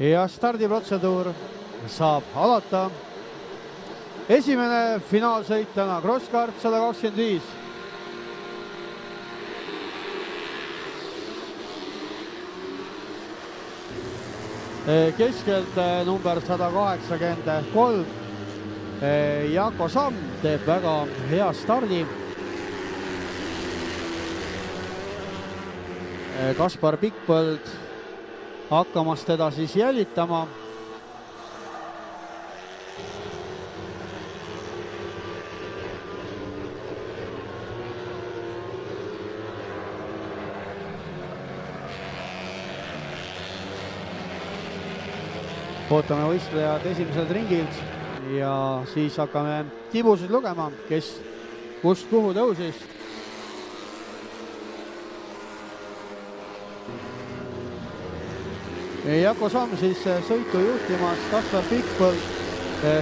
ja stardiprotseduur saab alata. Esimene finaalsõit täna Crosskart 125. Keskelt number 183. Jako Samm teeb väga hea stardi. Kaspar Pikkpõld hakkamas teda siis jälitama. Ootame võistlejad esimeselt ringilt ja siis hakkame tibusid lugema, kes kust kuhu tõusis. Jako Samm siis sõitu juhtimas, Kaspar Pikkpõld,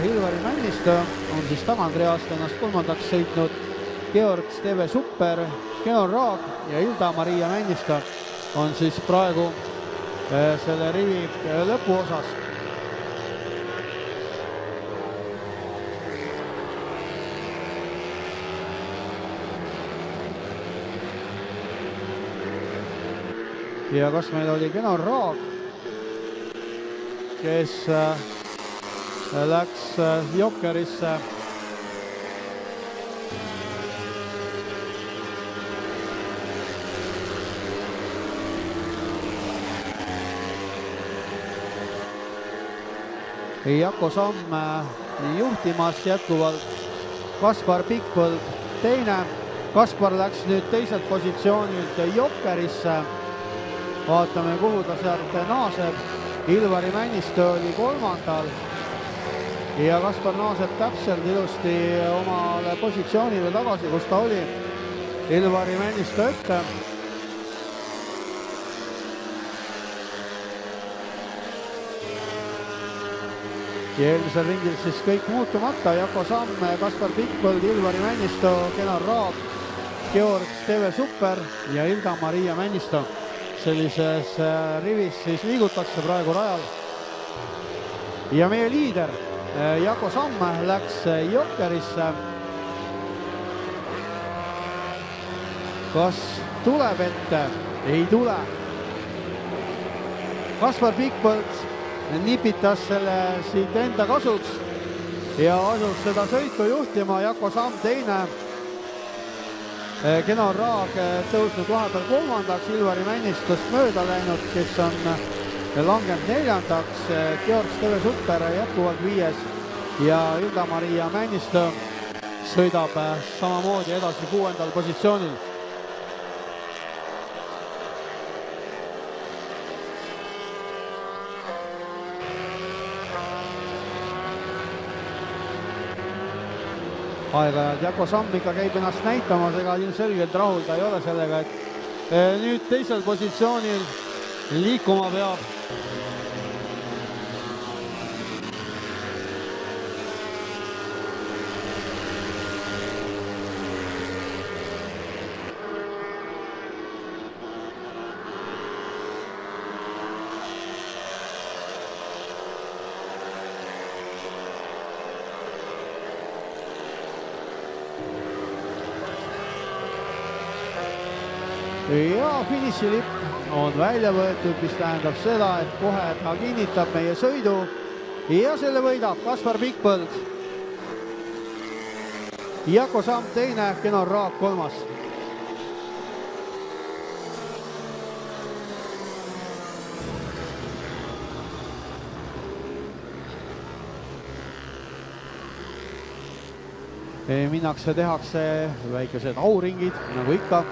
Hilvari Männistö on siis tagantreast ennast kolmandaks sõitnud, Georg Steve Super, Genor Raag ja Hilda-Maria Männistö on siis praegu selle rivi lõpuosas. Ja kas meil oli Genor Raag, kes läks Jokkerisse. Jako Samm juhtimas jätkuvalt, Kaspar Pikkpõld teine. Kaspar läks nüüd teiselt positsioonilt Jokkerisse. Vaatame, kuhu ta sealt naaseb. Hilvari Männistö oli kolmandal ja Kaspar naaseb täpselt ilusti omale positsioonile tagasi, kus ta oli. Hilvari Männistö ette. Ja eelmisel ringil siis kõik muutumata. Jako Samm, Kaspar Pikkpõld, Hilvari Männistö, Genor Raag, Georg Steve Super ja Hilda-Maria Männistö. Sellises rivis siis liigutakse praegu rajal. Ja meie liider Jako Samm läks Jokkerisse. Kas tuleb ette? Ei tule. Kaspar Pikkpõld nipitas selle siit enda kasuks ja asus seda sõitu juhtima. Jako Samm teine. Genor Raag tõusnud vahepeal kolmandaks, Hilvari Männistust mööda läinud, kes on langenud neljandaks, Georg Steve Super jätkuvalt viies ja Hilda-Maria Männistö sõidab samamoodi edasi 6. positsioonil. Aeg-ajalt Jako Samm ikka käib ennast näitamas, ega ilmselgelt rahul ta ei ole sellega, et nüüd teisel positsioonil liikuma peab. Ja finišilipp on välja võetud, mis tähendab seda, et kohe ta kinnitab meie sõidu ja selle võidab Kaspar Pikkpõld. Jako Samm teine, Genor Raag kolmas. Minnakse, tehakse väikesed auringid, nagu ikka.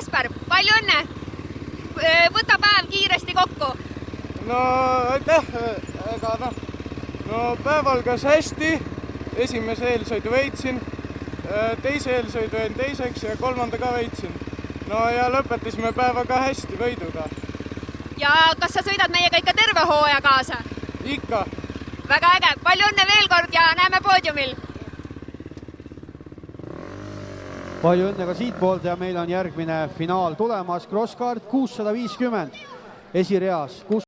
Kaspar, palju õnne! Võta päev kiiresti kokku! No aitäh, päev algas hästi, esimese eelsõidu veitsin, teise eelsõidu jäin teiseks ja kolmanda ka veitsin. No ja lõpetasime päeva ka hästi võiduga. Ja kas sa sõidad meiega ikka terve hooaja kaasa? Ikka! Väga äge, palju õnne veel kord ja näeme poodiumil! Palju õnne ka siit poolt ja meil on järgmine finaal tulemas. Crosskart 650 esireas.